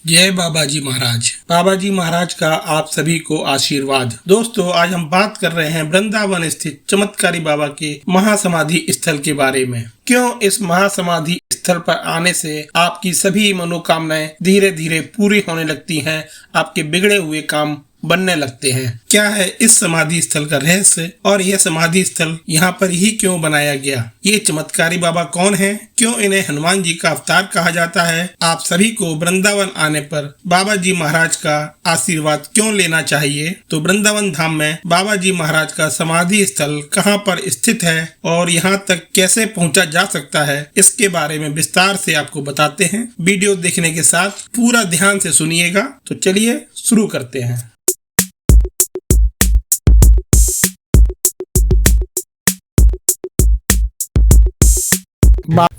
जय बाबा जी महाराज। बाबा जी महाराज का आप सभी को आशीर्वाद। दोस्तों, आज हम बात कर रहे हैं वृंदावन स्थित चमत्कारी बाबा के महासमाधि स्थल के बारे में। क्यों इस महासमाधि स्थल पर आने से आपकी सभी मनोकामनाएं धीरे धीरे पूरी होने लगती हैं, आपके बिगड़े हुए काम बनने लगते हैं। क्या है इस समाधि स्थल का रहस्य और यह समाधि स्थल यहाँ पर ही क्यों बनाया गया? ये चमत्कारी बाबा कौन हैं? क्यों इन्हें हनुमान जी का अवतार कहा जाता है? आप सभी को वृंदावन आने पर बाबा जी महाराज का आशीर्वाद क्यों लेना चाहिए? तो वृंदावन धाम में बाबा जी महाराज का समाधि स्थल कहाँ पर स्थित है और यहाँ तक कैसे पहुँचा जा सकता है, इसके बारे में विस्तार से आपको बताते हैं। वीडियो देखने के साथ पूरा ध्यान से सुनिएगा। तो चलिए शुरू करते हैं।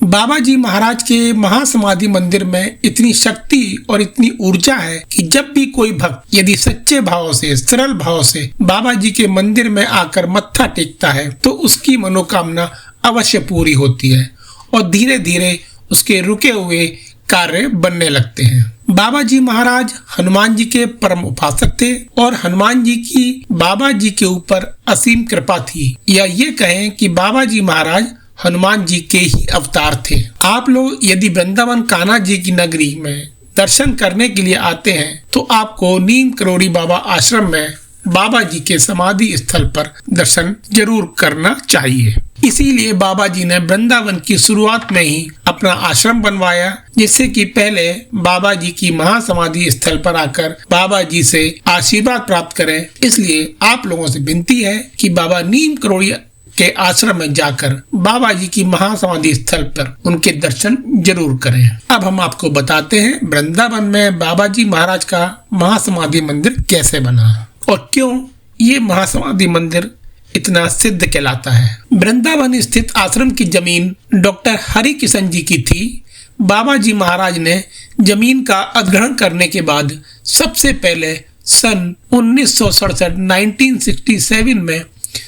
बाबा जी महाराज के महासमाधि मंदिर में इतनी शक्ति और इतनी ऊर्जा है कि जब भी कोई भक्त यदि सच्चे भाव से, सरल भाव से बाबा जी के मंदिर में आकर मत्था टेकता है तो उसकी मनोकामना अवश्य पूरी होती है और धीरे धीरे उसके रुके हुए कार्य बनने लगते हैं। बाबा जी महाराज हनुमान जी के परम उपासक थे और हनुमान जी की बाबा जी के ऊपर असीम कृपा थी, या ये कहें कि बाबा जी महाराज हनुमान जी के ही अवतार थे। आप लोग यदि वृंदावन कान्हा जी की नगरी में दर्शन करने के लिए आते हैं तो आपको नीम करोड़ी बाबा आश्रम में बाबा जी के समाधि स्थल पर दर्शन जरूर करना चाहिए। इसीलिए बाबा जी ने वृंदावन की शुरुआत में ही अपना आश्रम बनवाया, जिससे कि पहले बाबा जी की महासमाधि स्थल पर आकर बाबा जी से आशीर्वाद प्राप्त करें। इसलिए आप लोगों से विनती है कि बाबा नीम करोड़ी के आश्रम में जाकर बाबा जी की महासमाधि स्थल पर उनके दर्शन जरूर करें। अब हम आपको बताते हैं वृंदावन में बाबा जी महाराज का महासमाधि मंदिर कैसे बना और क्यों ये महासमाधि मंदिर इतना सिद्ध कहलाता है। वृंदावन स्थित आश्रम की जमीन डॉक्टर हरि किशन जी की थी। बाबा जी महाराज ने जमीन का अधिग्रहण करने के बाद सबसे पहले सन 1967 में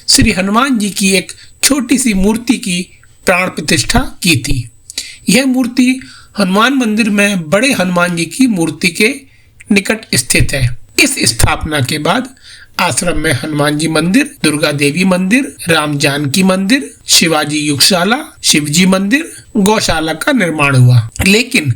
श्री हनुमान जी की एक छोटी सी मूर्ति की प्राण प्रतिष्ठा की थी। यह मूर्ति हनुमान मंदिर में बड़े हनुमान जी की मूर्ति के निकट स्थित है। इस स्थापना के बाद आश्रम में हनुमान जी मंदिर, दुर्गा देवी मंदिर, राम जानकी मंदिर, शिवाजी युगशाला, शिवजी मंदिर, गौशाला का निर्माण हुआ। लेकिन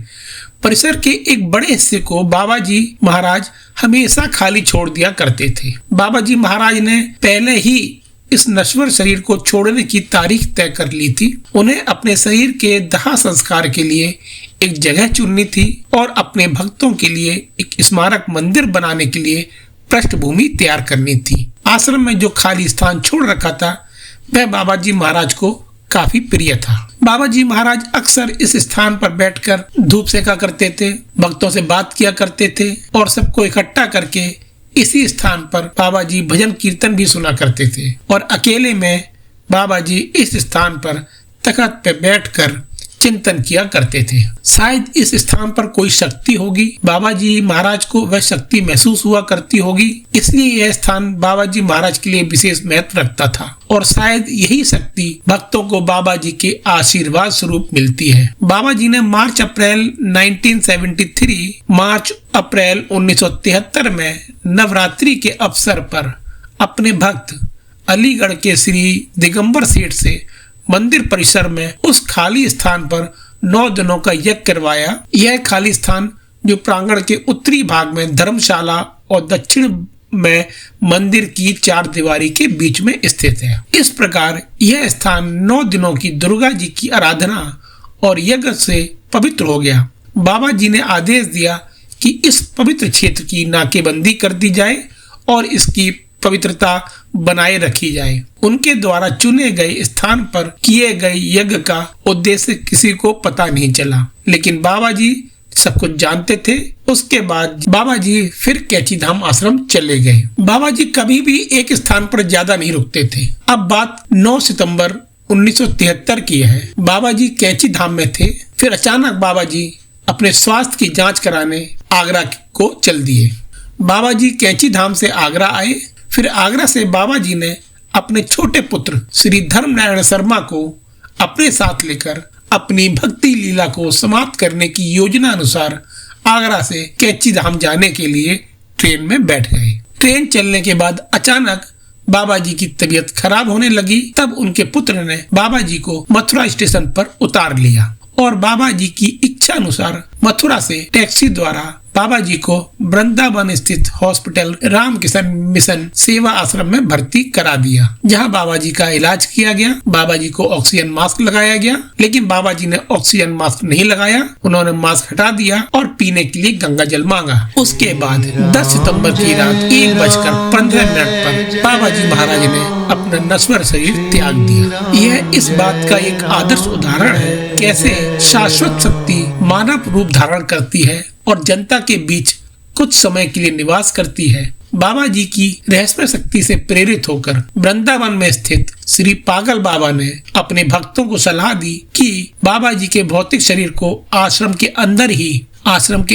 परिसर के एक बड़े हिस्से को बाबा जी महाराज हमेशा खाली छोड़ दिया करते थे। बाबा जी महाराज ने पहले ही इस नश्वर शरीर को छोड़ने की तारीख तय कर ली थी। उन्हें अपने शरीर के दाह संस्कार के लिए एक जगह चुननी थी और अपने भक्तों के लिए एक स्मारक मंदिर बनाने के लिए पृष्ठभूमि तैयार करनी थी। आश्रम में जो खाली स्थान छोड़ रखा था वह बाबा जी महाराज को काफी प्रिय था। बाबा जी महाराज अक्सर इस स्थान पर बैठकर धूप सेका करते थे, भक्तों से बात किया करते थे और सबको इकट्ठा करके इसी स्थान पर बाबा जी भजन कीर्तन भी सुना करते थे। और अकेले में बाबा जी इस स्थान पर तख्त पे बैठकर चिंतन किया करते थे। शायद इस स्थान पर कोई शक्ति होगी, बाबा जी महाराज को वह शक्ति महसूस हुआ करती होगी, इसलिए यह स्थान बाबा जी महाराज के लिए विशेष महत्व रखता था और शायद यही शक्ति भक्तों को बाबा जी के आशीर्वाद स्वरूप मिलती है। बाबा जी ने मार्च अप्रैल 1973 में नवरात्रि के अवसर पर अपने भक्त अलीगढ़ के श्री दिगंबर सेठ से मंदिर परिसर में उस खाली स्थान पर 9 दिनों का यज्ञ करवाया। यह खाली स्थान जो प्रांगण के उत्तरी भाग में धर्मशाला और दक्षिण में मंदिर की 4 दीवारी के बीच में स्थित है। इस प्रकार यह स्थान 9 दिनों की दुर्गा जी की आराधना और यज्ञ से पवित्र हो गया। बाबा जी ने आदेश दिया कि इस पवित्र क्षेत्र की नाकेबंदी कर दी जाए और इसकी पवित्रता बनाए रखी जाए। उनके द्वारा चुने गए स्थान पर किए गए यज्ञ का उद्देश्य किसी को पता नहीं चला, लेकिन बाबा जी सब कुछ जानते थे। उसके बाद बाबा जी फिर कैची धाम आश्रम चले गए। बाबा जी कभी भी एक स्थान पर ज्यादा नहीं रुकते थे। अब बात 9 सितंबर 1973 की है। बाबा जी कैची धाम में थे, फिर अचानक बाबा जी अपने स्वास्थ्य की जांच कराने आगरा को चल दिए। बाबा जी कैची धाम से आगरा आए। फिर आगरा से बाबा जी ने अपने छोटे पुत्र श्री धर्मनारायण शर्मा को अपने साथ लेकर अपनी भक्ति लीला को समाप्त करने की योजना अनुसार आगरा से कैची धाम जाने के लिए ट्रेन में बैठ गए। ट्रेन चलने के बाद अचानक बाबा जी की तबीयत खराब होने लगी। तब उनके पुत्र ने बाबा जी को मथुरा स्टेशन पर उतार लिया और बाबा जी की इच्छा अनुसार मथुरा से टैक्सी द्वारा बाबा जी को वृंदावन स्थित हॉस्पिटल रामकिशन मिशन सेवा आश्रम में भर्ती करा दिया, जहां बाबा जी का इलाज किया गया। बाबा जी को ऑक्सीजन मास्क लगाया गया, लेकिन बाबा जी ने ऑक्सीजन मास्क नहीं लगाया। उन्होंने मास्क हटा दिया और पीने के लिए गंगा जल मांगा। उसके बाद 10 सितंबर की रात 1:15 पर बाबा जी महाराज ने अपना नश्वर शरीर त्याग दिया। यह इस बात का एक आदर्श उदाहरण है कैसे शाश्वत शक्ति मानव रूप धारण करती है और जनता के बीच कुछ समय के लिए निवास करती है। बाबा जी की रहस्यमय शक्ति से प्रेरित होकर वृंदावन में स्थित श्री पागल बाबा ने अपने भक्तों को सलाह दी कि बाबा जी के भौतिक शरीर को आश्रम के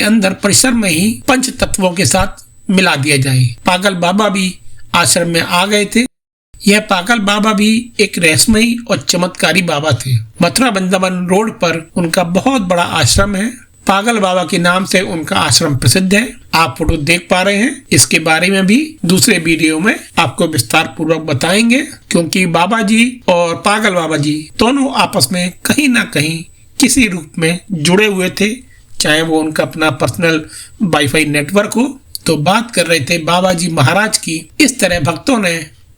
अंदर परिसर में ही पंच तत्वों के साथ मिला दिया जाए। पागल बाबा भी आश्रम में आ गए थे। यह पागल बाबा भी एक रहस्यमयी और चमत्कारी बाबा थे। मथुरा वृंदावन रोड पर उनका बहुत बड़ा आश्रम है। पागल बाबा के नाम से उनका आश्रम प्रसिद्ध है। आप फोटो देख पा रहे हैं। इसके बारे में भी दूसरे वीडियो में आपको विस्तार पूर्वक बताएंगे, क्योंकि बाबा जी और पागल बाबा जी दोनों आपस में कहीं ना कहीं किसी रूप में जुड़े हुए थे, चाहे वो उनका अपना पर्सनल वाईफाई नेटवर्क हो। तो बात कर रहे थे बाबा जी महाराज की। इस तरह भक्तों ने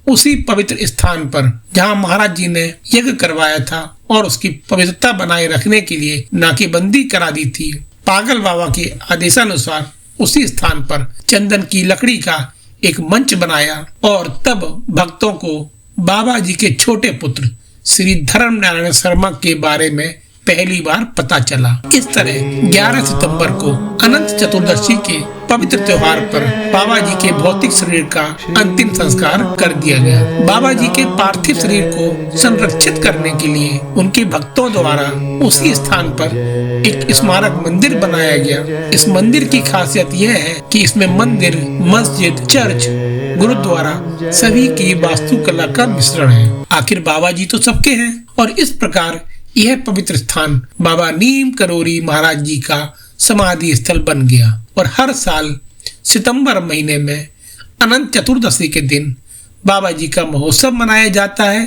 उसी पवित्र स्थान पर जहां महाराज जी ने यज्ञ करवाया था और उसकी पवित्रता बनाए रखने के लिए नाकेबंदी करा दी थी, पागल बाबा के आदेशानुसार उसी स्थान पर चंदन की लकड़ी का एक मंच बनाया और तब भक्तों को बाबा जी के छोटे पुत्र श्री धर्म नारायण शर्मा के बारे में पहली बार पता चला। इस तरह 11 सितंबर को अनंत चतुर्दशी के पवित्र त्योहार पर बाबा जी के भौतिक शरीर का अंतिम संस्कार कर दिया गया। बाबा जी के पार्थिव शरीर को संरक्षित करने के लिए उनके भक्तों द्वारा उसी स्थान पर एक स्मारक मंदिर बनाया गया। इस मंदिर की खासियत यह है कि इसमें मंदिर, मस्जिद, चर्च, गुरुद्वारा सभी की वास्तुकला का मिश्रण है। आखिर बाबा जी तो सबके हैं और इस प्रकार यह पवित्र स्थान बाबा नीम करोरी महाराज जी का समाधि स्थल बन गया और हर साल सितंबर महीने में अनंत चतुर्दशी के दिन बाबा जी का महोत्सव मनाया जाता है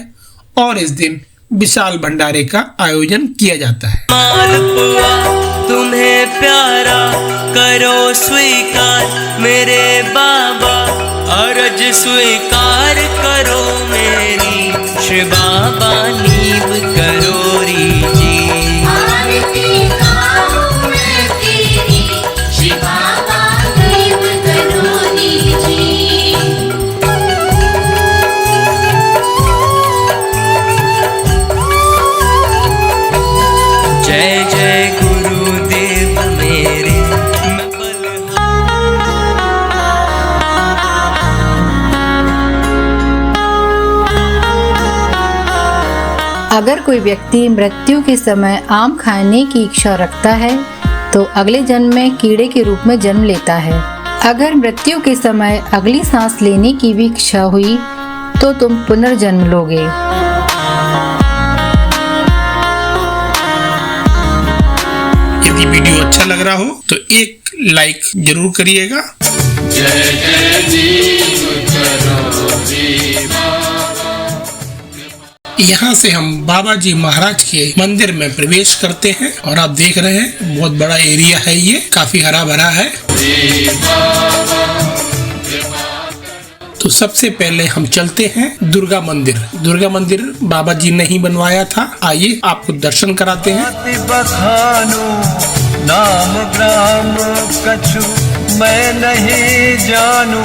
और इस दिन विशाल भंडारे का आयोजन किया जाता है। मालपुआ तुम्हें प्यारा करो स्वीकार मेरे बाबा, अर्ज स्वीकार करो मेरी श्री बाबा नीम करोरी जी। आरती गाऊं मैं तेरी श्री बाबा नीम करोरी जी। जय जय गुरुदेव मेरे मैं अगर कोई व्यक्ति मृत्यु के समय आम खाने की इच्छा रखता है तो अगले जन्म में कीड़े के रूप में जन्म लेता है। अगर मृत्यु के समय अगली सांस लेने की भी इच्छा हुई तो तुम पुनर्जन्म लोगे। यदि वीडियो अच्छा लग रहा हो तो एक लाइक जरूर करिएगा। जय जय जीव करोरी बाबा। यहाँ से हम बाबा जी महाराज के मंदिर में प्रवेश करते हैं और आप देख रहे हैं बहुत बड़ा एरिया है, ये काफी हरा भरा है। तो सबसे पहले हम चलते हैं दुर्गा मंदिर। दुर्गा मंदिर बाबा जी ने ही बनवाया था। आइए आपको दर्शन कराते हैं। बखानो नाम ग्राम कछु मैं नहीं जानू।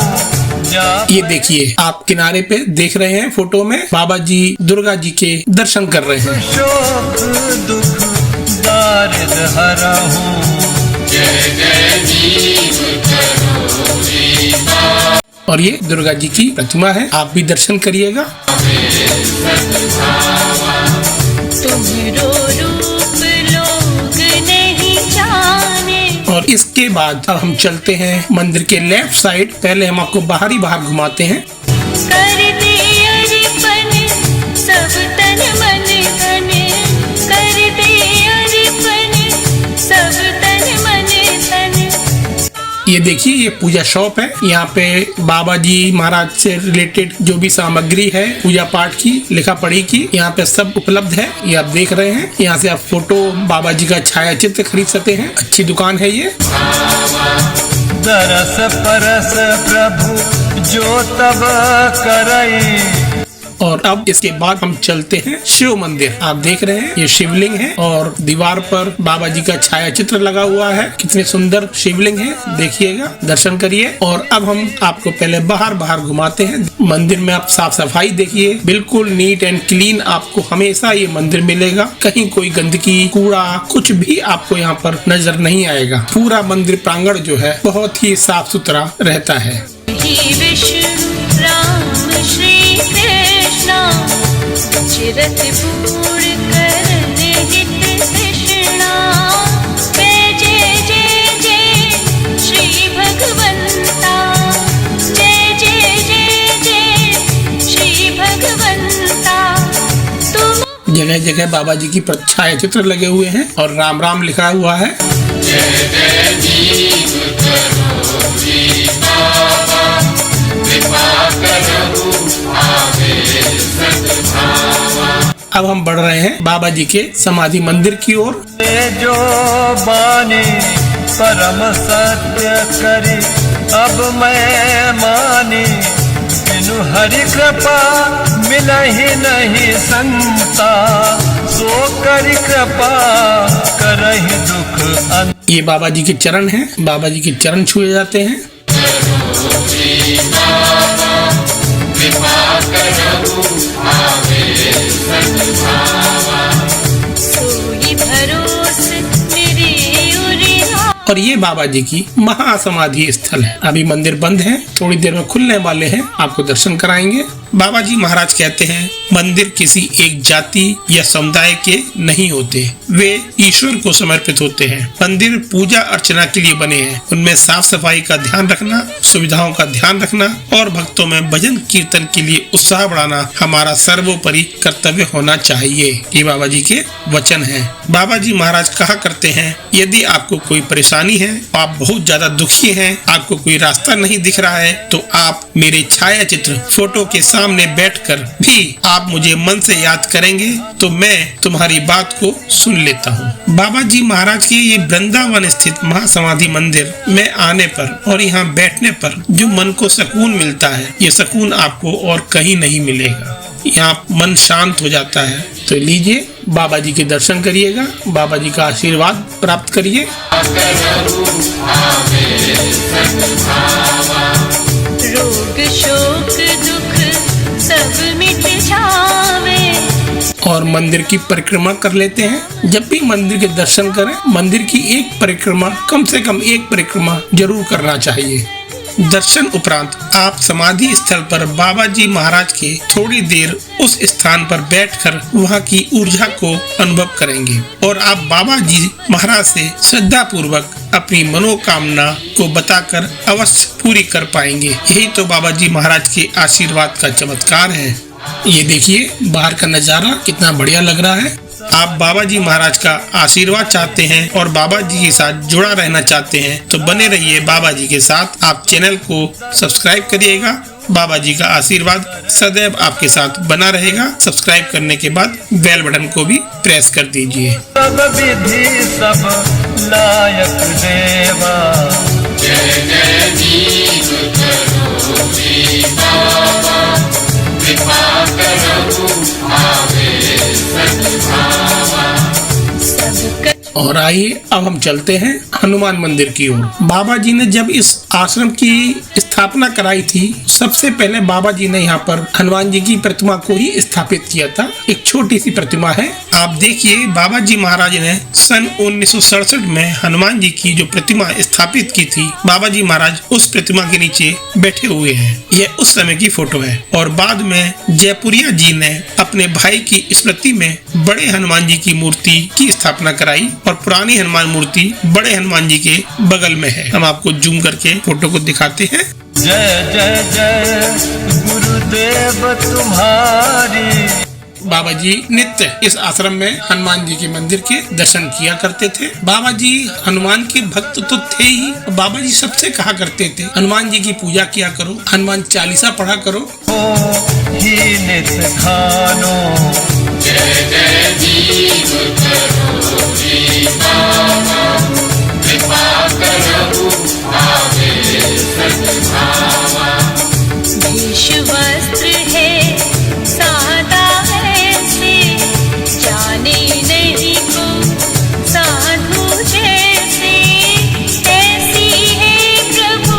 ये देखिए, आप किनारे पे देख रहे हैं फोटो में बाबा जी दुर्गा जी के दर्शन कर रहे हैं। शोक दुख दारिद हरहूं। जय जय जीव करोरी बाबा। और ये दुर्गा जी की प्रतिमा है, आप भी दर्शन करिएगा। तुम्हारो रूप लोग नहीं जाने। और इसके बाद अब हम चलते हैं मंदिर के लेफ्ट साइड। पहले हम आपको बाहर घुमाते हैं। कर दे अर्पण सब तन मन धन, कर दे अर्पण सब तन मन धन। ये देखिए, ये पूजा शॉप है। यहाँ पे बाबा जी महाराज से रिलेटेड जो भी सामग्री है पूजा पाठ की, लिखा पढ़ी की, यहाँ पे सब उपलब्ध है। ये आप देख रहे हैं। यहाँ से आप फोटो, बाबा जी का छायाचित्र खरीद सकते हैं। अच्छी दुकान है ये। दरस परस प्रभु जो तब करई। और अब इसके बाद हम चलते हैं शिव मंदिर। आप देख रहे हैं ये शिवलिंग है और दीवार पर बाबा जी का छायाचित्र लगा हुआ है। कितने सुंदर शिवलिंग है, देखिएगा, दर्शन करिए। और अब हम आपको पहले बाहर घुमाते हैं। मंदिर में आप साफ सफाई देखिए, बिल्कुल नीट एंड क्लीन आपको हमेशा ये मंदिर मिलेगा। कहीं कोई गंदगी, कूड़ा, कुछ भी आपको यहाँ पर नजर नहीं आएगा। पूरा मंदिर प्रांगण जो है बहुत ही साफ सुथरा रहता है। ही विष्णु राम श्री कृष्णा चिरत पूर्ण करने हित तृष्णा। जय जय जय जय श्री भगवंता, जय जय जय जय श्री भगवंता। तुम जगह जगह बाबा जी की छायाचित्र लगे हुए हैं और राम राम लिखा हुआ है। जय जय जीव करो रे बाबा, कृपा करो आवे सद्भावा। अब हम बढ़ रहे हैं बाबा जी के समाधि मंदिर की ओर। जो बानी परम सत्य करी अब मैं मानी। बिनु हरि कृपा मिलहि नहीं संता, सो करि कृपा करहि दुख अंत। ये बाबा जी के चरण हैं। बाबा जी के चरण छुए जाते हैं। करो रे बाबा, कृपा करो आवे सद्भावा। सोई भरोस मेरे उरिया। और ये बाबा जी की महासमाधि स्थल है। अभी मंदिर बंद है, थोड़ी देर में खुलने वाले हैं, आपको दर्शन कराएंगे। बाबा जी महाराज कहते हैं, मंदिर किसी एक जाति या समुदाय के नहीं होते, वे ईश्वर को समर्पित होते हैं। मंदिर पूजा अर्चना के लिए बने हैं। उनमें साफ सफाई का ध्यान रखना, सुविधाओं का ध्यान रखना और भक्तों में भजन कीर्तन के लिए उत्साह बढ़ाना हमारा सर्वोपरि कर्तव्य होना चाहिए। ये बाबा जी के वचन हैं। बाबा जी महाराज कहा करते हैं, यदि आपको कोई परेशानी है, आप बहुत ज्यादा दुखी हैं, आपको कोई रास्ता नहीं दिख रहा है, तो आप मेरे छायाचित्र फोटो के सामने बैठकर भी आप मुझे मन से याद करेंगे तो मैं तुम्हारी बात को सुन लेता हूँ। बाबा जी महाराज के ये वृंदावन स्थित महासमाधि मंदिर में आने पर और यहाँ बैठने पर जो मन को सुकून मिलता है, ये सुकून आपको और कहीं नहीं मिलेगा। यहाँ मन शांत हो जाता है। तो लीजिए, बाबा जी के दर्शन करिएगा, बाबा जी का आशीर्वाद प्राप्त करिए। रोग शोक दुख सब मिट जावे। और मंदिर की परिक्रमा कर लेते हैं। जब भी मंदिर के दर्शन करें, मंदिर की एक परिक्रमा, कम से कम एक परिक्रमा जरूर करना चाहिए। दर्शन उपरांत आप समाधि स्थल पर बाबा जी महाराज के थोड़ी देर उस स्थान पर बैठकर वहाँ की ऊर्जा को अनुभव करेंगे और आप बाबा जी महाराज से श्रद्धा पूर्वक अपनी मनोकामना को बताकर अवश्य पूरी कर पाएंगे। यही तो बाबा जी महाराज के आशीर्वाद का चमत्कार है। ये देखिए, बाहर का नजारा कितना बढ़िया लग रहा है। आप बाबा जी महाराज का आशीर्वाद चाहते हैं और बाबा जी के साथ जुड़ा रहना चाहते हैं तो बने रहिए बाबा जी के साथ। आप चैनल को सब्सक्राइब करिएगा। बाबा जी का आशीर्वाद सदैव आपके साथ बना रहेगा। सब्सक्राइब करने के बाद बेल बटन को भी प्रेस कर दीजिए। सब विधि सब लायक देवा। जय जय जीव करो रे बाबा, कृपा करो आवे सद्भावा। और आइए, अब हम चलते हैं हनुमान मंदिर की ओर। बाबा जी ने जब इस आश्रम की स्थापना कराई थी, सबसे पहले बाबा जी ने यहाँ पर हनुमान जी की प्रतिमा को ही स्थापित किया था। एक छोटी सी प्रतिमा है। आप देखिए, बाबा जी महाराज ने सन 1967 में हनुमान जी की जो प्रतिमा स्थापित की थी, बाबा जी महाराज उस प्रतिमा के नीचे बैठे हुए हैं। यह उस समय की फोटो है। और बाद में जयपुरिया जी ने अपने भाई की स्मृति में बड़े हनुमान जी की मूर्ति की स्थापना कराई और पुरानी हनुमान मूर्ति बड़े हनुमान जी के बगल में है। हम आपको जूम करके फोटो को दिखाते हैं। जय जय जय गुरुदेव तुम्हारी। बाबा जी नित्य इस आश्रम में हनुमान जी के मंदिर के दर्शन किया करते थे। बाबा जी हनुमान के भक्त तो थे ही, बाबा जी सबसे कहा करते थे हनुमान जी की पूजा किया करो, हनुमान चालीसा पढ़ा करो। ही नित खानो जय जय दीप करो रे बाबा, कृपा करो आवे सद्भावा। वेश वस्त्र है सादा ऐसे, जाने नहीं को साधु जैसे, ऐसी है प्रभु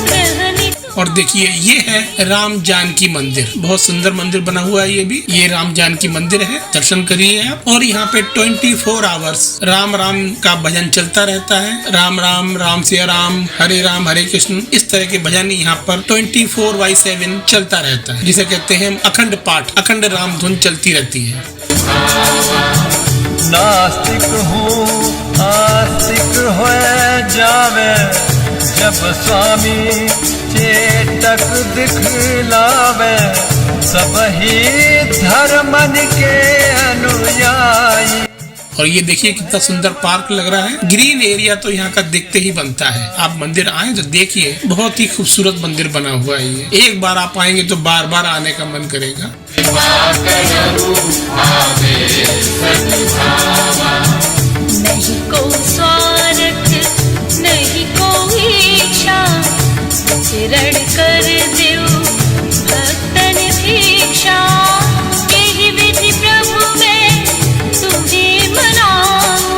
रहनी। और देखिए ये है राम जानकी मंदिर, बहुत सुंदर मंदिर बना हुआ है। ये भी ये राम जानकी मंदिर है, दर्शन करिए आप। और यहाँ पे 24 आवर्स राम राम का भजन चलता रहता है। राम राम राम सिया राम हरे कृष्ण, इस तरह के भजन यहाँ पर 24/7 चलता रहता है, जिसे कहते हैं अखंड पाठ, अखंड राम धुन चलती रहती है। नास्तिक हूँ आस्तिक हो जावे, जब स्वामी चेतक दिखलावे, सब ही धर्मन के अनुयायी। और ये देखिए कितना सुंदर पार्क लग रहा है। ग्रीन एरिया तो यहाँ का देखते ही बनता है। आप मंदिर आए तो देखिए, बहुत ही खूबसूरत मंदिर बना हुआ है ये। एक बार आप आएंगे तो बार बार आने का मन करेगा। नहीं को स्वार्थ नहीं को इच्छा, रण कर देव भक्तन भिक्षा, यही विधि प्रभु मैं तुम्हें मनाऊं।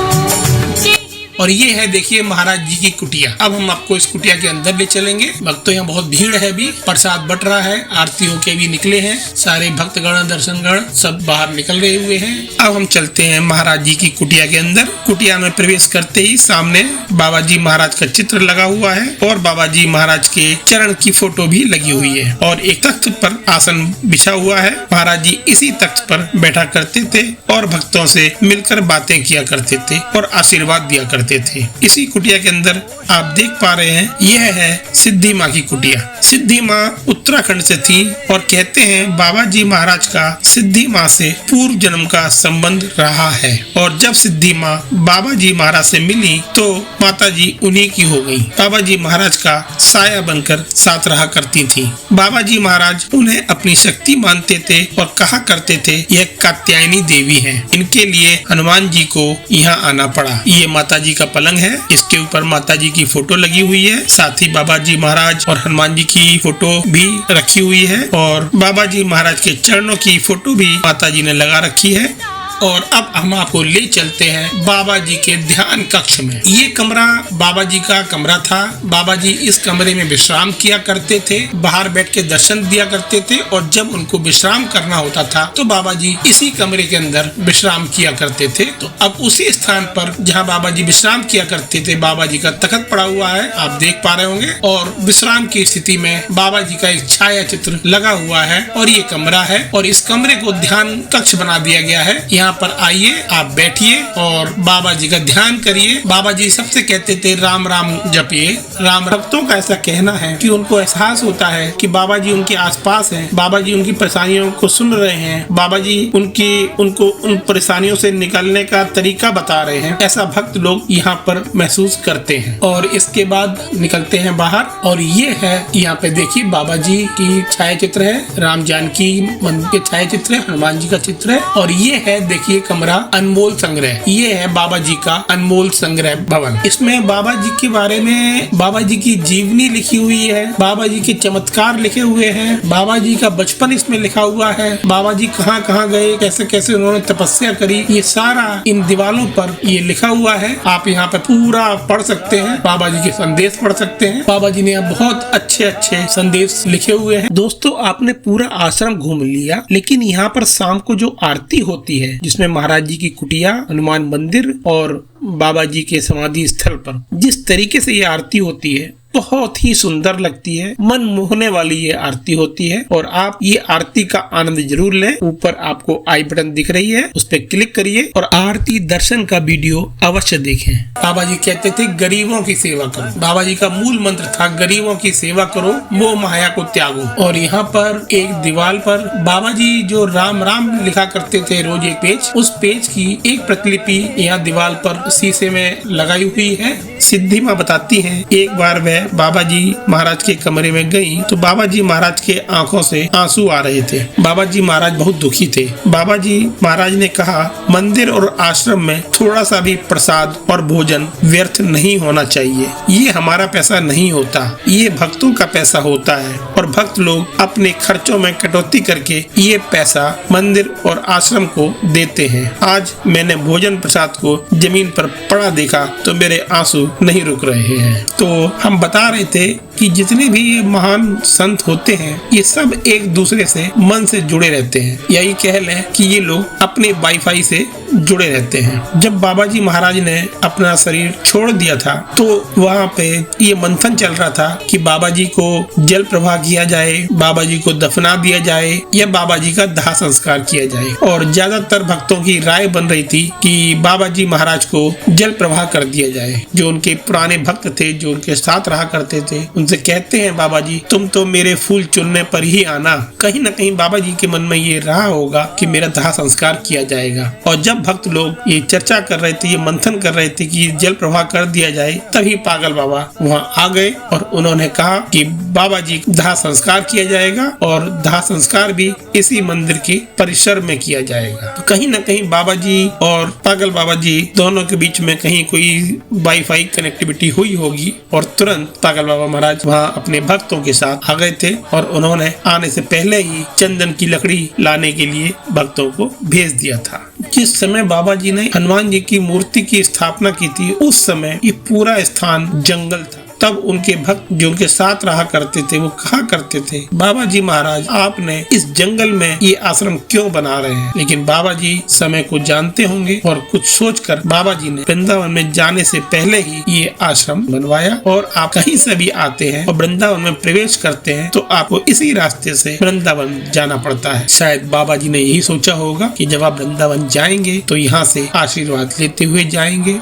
और ये है देखिए महाराज जी की कुटिया। अब हम आपको इस कुटिया के अंदर ले चलेंगे। भक्तों यहाँ बहुत भीड़ है, भी प्रसाद बट रहा है, आरतियों के भी निकले हैं, सारे भक्तगण दर्शनगण सब बाहर निकल रहे हुए हैं। अब हम चलते हैं महाराज जी की कुटिया के अंदर। कुटिया में प्रवेश करते ही सामने बाबा जी महाराज का चित्र लगा हुआ है और बाबा जी महाराज के चरण की फोटो भी लगी हुई है, और एक तख्त पर आसन बिछा हुआ है। महाराज जी इसी तख्त पर बैठा करते थे और भक्तों से मिलकर बातें किया करते थे और आशीर्वाद दिया करते थे। इसी कुटिया के अंदर आप देख पा रहे हैं, यह है सिद्धि माँ की कुटिया। सिद्धि माँ उत्तराखंड से थी और कहते हैं बाबा जी महाराज का सिद्धि माँ से पूर्व जन्म का संबंध रहा है, और जब सिद्धि माँ बाबा जी महाराज से मिली तो माता जी उन्हीं की हो गई। बाबा जी महाराज का साया बनकर साथ रहा करती थी। बाबा जी महाराज उन्हें अपनी शक्ति मानते थे और कहा करते थे यह कात्यायनी देवी है, इनके लिए हनुमान जी को यहाँ आना पड़ा। ये माता जी का पलंग है, इसके ऊपर माता जी की फोटो लगी हुई है, साथ ही बाबा जी महाराज और हनुमान जी की फोटो भी रखी हुई है, और बाबा जी महाराज के चरणों की फोटो भी माता जी ने लगा रखी है। और अब हम आपको ले चलते हैं बाबा जी के ध्यान कक्ष में। ये कमरा बाबा जी का कमरा था। बाबा जी इस कमरे में विश्राम किया करते थे, बाहर बैठ के दर्शन दिया करते थे, और जब उनको विश्राम करना होता था तो बाबा जी इसी कमरे के अंदर विश्राम किया करते थे। तो अब उसी स्थान पर जहाँ बाबा जी विश्राम किया करते थे, बाबा जी का तख्त पड़ा हुआ है, आप देख पा रहे होंगे, और विश्राम की स्थिति में बाबा जी का एक छाया चित्र लगा हुआ है, और ये कमरा है, और इस कमरे को ध्यान कक्ष बना दिया गया है। यहाँ पर आइए, आप बैठिए और बाबा जी का ध्यान करिए। बाबा जी सबसे कहते थे राम राम जपिए। राम भक्तों का ऐसा कहना है कि उनको एहसास होता है कि बाबा जी उनके आसपास हैं, बाबा जी उनकी परेशानियों को सुन रहे हैं, बाबा जी उनको उन परेशानियों से निकलने का तरीका बता रहे हैं। ऐसा भक्त लोग यहाँ पर महसूस करते हैं। और इसके बाद निकलते हैं बाहर, और ये है यहाँ पे देखिए बाबा जी की छाया चित्र है, राम जानकी मंदिर के छाया चित्र है, हनुमान जी का चित्र है, और ये है देखिए कमरा अनमोल संग्रह। ये है बाबा जी का अनमोल संग्रह भवन। इसमें बाबा जी के बारे में बाबा जी की जीवनी लिखी हुई है, बाबा जी के चमत्कार लिखे हुए हैं, बाबा जी का बचपन इसमें लिखा हुआ है, बाबा जी कहाँ कहाँ गए, कैसे कैसे उन्होंने तपस्या करी, ये सारा इन दीवारों पर ये लिखा हुआ है। आप यहाँ पे पूरा पढ़ सकते हैं, बाबा जी के संदेश पढ़ सकते हैं। बाबा जी ने बहुत अच्छे अच्छे संदेश लिखे हुए हैं। दोस्तों, आपने पूरा आश्रम घूम लिया, लेकिन यहाँ पर शाम को जो आरती होती है, जिसमें महाराज जी की कुटिया, हनुमान मंदिर और बाबा जी के समाधि स्थल पर जिस तरीके से ये आरती होती है, बहुत ही सुंदर लगती है, मन मोहने वाली ये आरती होती है और आप ये आरती का आनंद जरूर लें। ऊपर आपको आई बटन दिख रही है, उस पर क्लिक करिए और आरती दर्शन का वीडियो अवश्य देखें। बाबा जी कहते थे गरीबों की सेवा करो। बाबा जी का मूल मंत्र था गरीबों की सेवा करो, मोह माया को त्यागो। और यहाँ पर एक दीवार पर बाबा जी जो राम राम लिखा करते थे रोज एक पेज, उस पेज की एक प्रतिलिपि यहाँ दीवार पर शीशे में लगाई हुई है। सिद्धि माँ बताती हैं एक बार वह बाबा जी महाराज के कमरे में गई तो बाबा जी महाराज के आंखों से आंसू आ रहे थे। बाबा जी महाराज बहुत दुखी थे। बाबा जी महाराज ने कहा मंदिर और आश्रम में थोड़ा सा भी प्रसाद और भोजन व्यर्थ नहीं होना चाहिए। ये हमारा पैसा नहीं होता, ये भक्तों का पैसा होता है और भक्त लोग अपने खर्चों में कटौती करके ये पैसा मंदिर और आश्रम को देते हैं। आज मैंने भोजन प्रसाद को जमीन पर पड़ा देखा तो मेरे आंसू नहीं रुक रहे हैं। तो हम बता रहे थे कि जितने भी ये महान संत होते हैं ये सब एक दूसरे से मन से जुड़े रहते हैं। यही कह लें कि ये लोग अपने वाईफाई से जुड़े रहते हैं। जब बाबा जी महाराज ने अपना शरीर छोड़ दिया था तो वहाँ पे ये मंथन चल रहा था कि बाबा जी को जल प्रवाह किया जाए, बाबा जी को दफना दिया जाए या बाबा जी का दाह संस्कार किया जाए। और ज्यादातर भक्तों की राय बन रही थी कि बाबा जी महाराज को जल प्रवाह कर दिया जाए। जो उनके पुराने भक्त थे, जो उनके साथ रहा करते थे, उनसे कहते हैं बाबा जी तुम तो मेरे फूल चुनने पर ही आना। कहीं न कहीं बाबा जी के मन में ये रहा होगा कि मेरा दाह संस्कार किया जाएगा। और जब भक्त लोग ये चर्चा कर रहे थे, ये मंथन कर रहे थे कि जल प्रवाह कर दिया जाए, तभी पागल बाबा वहाँ आ गए और उन्होंने कहा कि बाबा जी दाह संस्कार किया जाएगा और दाह संस्कार भी इसी मंदिर के परिसर में किया जाएगा। तो कहीं न कहीं बाबा जी और पागल बाबा जी दोनों के बीच में कहीं कोई वाईफाई कनेक्टिविटी हुई होगी और तुरंत पागल बाबा महाराज वहाँ अपने भक्तों के साथ आ गए थे और उन्होंने आने से पहले ही चंदन की लकड़ी लाने के लिए भक्तों को भेज दिया था। जिस समय बाबा जी ने हनुमान जी की मूर्ति की स्थापना की थी उस समय ये पूरा स्थान जंगल था। तब उनके भक्त जो उनके साथ रहा करते थे वो कहा करते थे बाबा जी महाराज आपने इस जंगल में ये आश्रम क्यों बना रहे हैं। लेकिन बाबा जी समय को जानते होंगे और कुछ सोचकर बाबा जी ने वृंदावन में जाने से पहले ही ये आश्रम बनवाया। और आप कहीं से भी आते हैं और वृंदावन में प्रवेश करते हैं तो आपको इसी रास्ते से वृंदावन जाना पड़ता है। शायद बाबा जी ने यही सोचा होगा कि जब आप वृंदावन जाएंगे तो यहाँ से आशीर्वाद लेते हुए जाएंगे।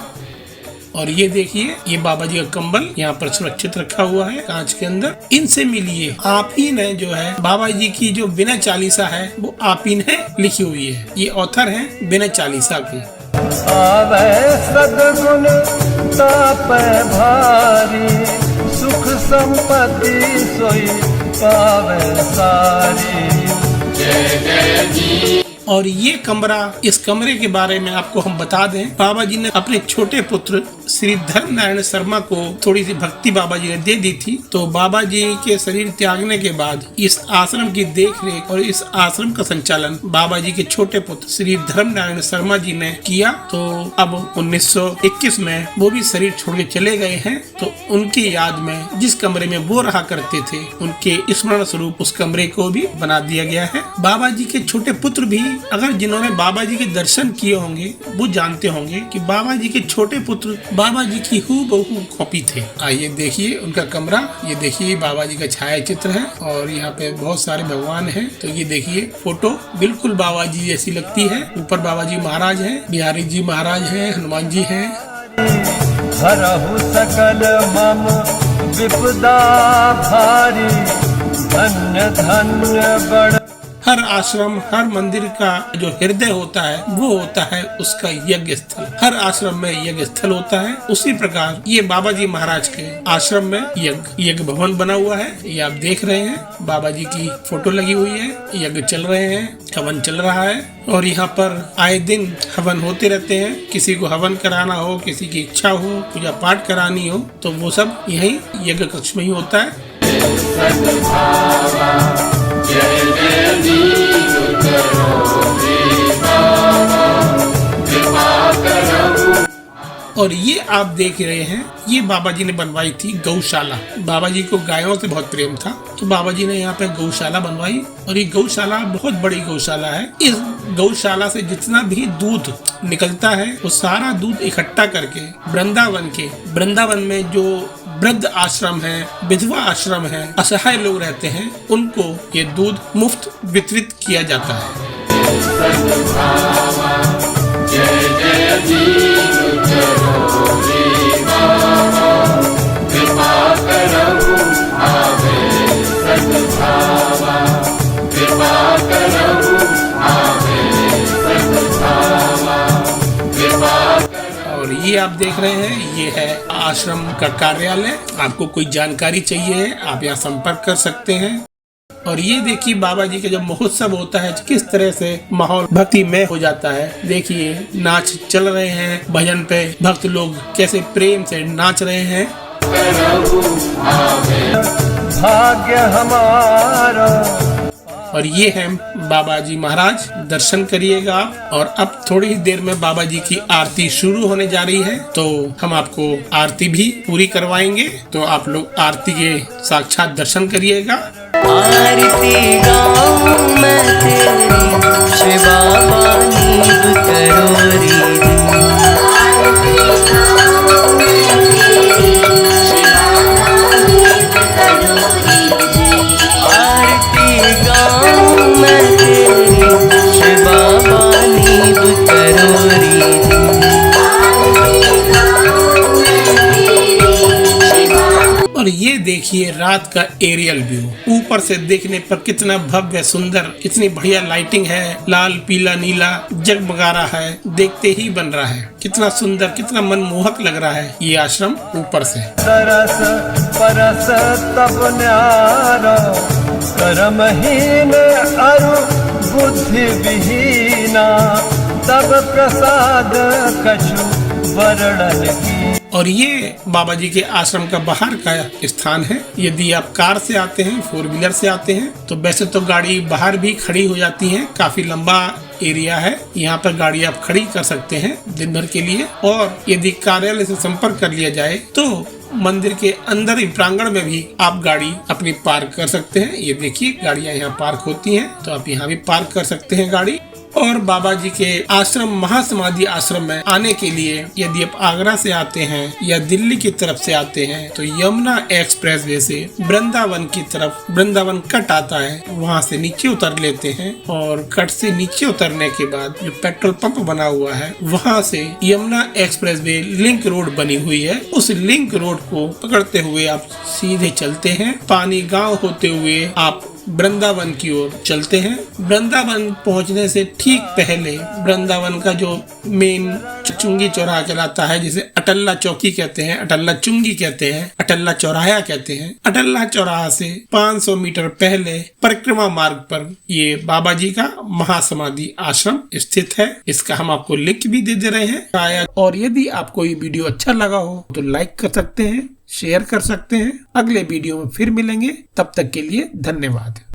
और ये देखिए ये बाबा जी का कंबल यहाँ पर सुरक्षित रखा हुआ है कांच के अंदर। इनसे मिलिए। आप ही ने जो है बाबा जी की जो विनय चालीसा है वो आप ही ने लिखी हुई है। ये ऑथर है विनय चालीसा की। आवे सद्गुण तापै भारी, सुख संपत्ति सोई पावे सारी। जय जय जी। और ये कमरा, इस कमरे के बारे में आपको हम बता दें, बाबा जी ने अपने छोटे पुत्र श्री धर्म नारायण शर्मा को थोड़ी सी भक्ति बाबा जी ने दे दी थी। तो बाबा जी के शरीर त्यागने के बाद इस आश्रम की देखरेख और इस आश्रम का संचालन बाबा जी के छोटे पुत्र श्री धर्म नारायण शर्मा जी ने किया। तो अब 1921 में वो भी शरीर छोड़ के चले गए हैं। तो उनकी याद में जिस कमरे में वो रहा करते थे उनके स्मरण स्वरूप उस कमरे को भी बना दिया गया है। बाबा जी के छोटे पुत्र भी, अगर जिन्होंने बाबा जी के दर्शन किए होंगे वो जानते होंगे कि बाबा जी के छोटे पुत्र बाबा जी की हूबहू कॉपी थे। आइए देखिए उनका कमरा। ये देखिए बाबा जी का छाया चित्र है और यहाँ पे बहुत सारे भगवान हैं। तो ये देखिए फोटो बिल्कुल बाबा जी जैसी लगती है। ऊपर बाबा जी महाराज हैं, बिहारी जी महाराज हैं, हनुमान जी हैं। हरहु सकल मम विपदा भारी, धन्य धन्य बड़। हर आश्रम, हर मंदिर का जो हृदय होता है वो होता है उसका यज्ञ स्थल। हर आश्रम में यज्ञ स्थल होता है। उसी प्रकार ये बाबा जी महाराज के आश्रम में यज्ञ भवन बना हुआ है। ये आप देख रहे हैं, बाबा जी की फोटो लगी हुई है, यज्ञ चल रहे हैं, हवन चल रहा है। और यहाँ पर आए दिन हवन होते रहते हैं। किसी को हवन कराना हो, किसी की इच्छा हो, पूजा पाठ करानी हो तो वो सब यही यज्ञ कक्ष में ही होता है। जय जय दीन करो बाबा, कृपा करो। और ये आप देख रहे हैं ये बाबा जी ने बनवाई थी गौशाला। बाबा जी को गायों से बहुत प्रेम था तो बाबा जी ने यहाँ पे गौशाला बनवाई। और ये गौशाला बहुत बड़ी गौशाला है। इस गौशाला से जितना भी दूध निकलता है वो सारा दूध इकट्ठा करके वृंदावन में जो वृद्ध आश्रम है, विधवा आश्रम है, असहाय लोग रहते हैं, उनको ये दूध मुफ्त वितरित किया जाता है। जय जय दीन करोगी बाबा, कृपा करहु आवे सद्भावा, कृपा करहु आवे सद्भावा, कृपा। और ये आप देख रहे हैं, ये है आश्रम का कार्यालय। आपको कोई जानकारी चाहिए है, आप यहाँ संपर्क कर सकते हैं। और ये देखिए बाबा जी का जब महोत्सव होता है किस तरह से माहौल भक्तिमय हो जाता है। देखिए नाच चल रहे हैं, भजन पे भक्त लोग कैसे प्रेम से नाच रहे हैं। भाग्य हमारा। और ये है बाबा जी महाराज, दर्शन करिएगा आप। और अब थोड़ी ही देर में बाबा जी की आरती शुरू होने जा रही है, तो हम आपको आरती भी पूरी करवाएंगे। तो आप लोग आरती के साक्षात दर्शन करिएगा। आरती गाऊं मैं तेरी, शिव बाबा नीव करोरी। आरती गाऊं मैं तेरी, शिव बाबा नीव करोरी। और ये देखिए रात का एरियल व्यू, ऊपर से देखने पर कितना भव्य सुंदर, कितनी बढ़िया लाइटिंग है, लाल पीला नीला जगमगा रहा है, देखते ही बन रहा है। कितना सुंदर, कितना मनमोहक लग रहा है ये आश्रम ऊपर से। सरस परस तब न्यारा, कर्महीन अरु बुद्धि विहीना, तब प्रसाद कछु वर्णन की। और ये बाबा जी के आश्रम का बाहर का स्थान है। यदि आप कार से आते हैं, 4 व्हीलर से आते हैं, तो वैसे तो गाड़ी बाहर भी खड़ी हो जाती है। काफी लंबा एरिया है, यहाँ पर गाड़ी आप खड़ी कर सकते हैं दिन भर के लिए। और यदि कार्यालय से संपर्क कर लिया जाए तो मंदिर के अंदर ही प्रांगण में भी आप गाड़ी अपनी पार्क कर सकते हैं। ये देखिए गाड़ियाँ यहाँ पार्क होती हैं, तो आप यहाँ भी पार्क कर सकते हैं गाड़ी। और बाबा जी के आश्रम महासमाधि आश्रम में आने के लिए यदि आप आगरा से आते हैं या दिल्ली की तरफ से आते हैं, तो यमुना एक्सप्रेस वे से वृंदावन की तरफ, वृंदावन कट आता है, वहाँ से नीचे उतर लेते हैं। और कट से नीचे उतरने के बाद जो पेट्रोल पंप बना हुआ है, वहाँ से Yamuna express way link road बनी हुई है, उस लिंक रोड को पकड़ते हुए आप सीधे चलते हैं। पानी गांव होते हुए आप वृंदावन की ओर चलते हैं। वृंदावन पहुंचने से ठीक पहले वृंदावन का जो मेन चुंगी चौराहा कहलाता है, जिसे अटल्ला चौकी कहते हैं, अटल्ला चुंगी कहते हैं, अटल्ला चौराहा कहते हैं। अटल्ला चौराहा से 500 मीटर पहले परिक्रमा मार्ग पर ये बाबा जी का महासमाधि आश्रम स्थित है। इसका हम आपको लिंक भी दे रहे हैं। और यदि आपको ये वीडियो अच्छा लगा हो तो लाइक कर सकते हैं, शेयर कर सकते हैं। अगले वीडियो में फिर मिलेंगे, तब तक के लिए धन्यवाद।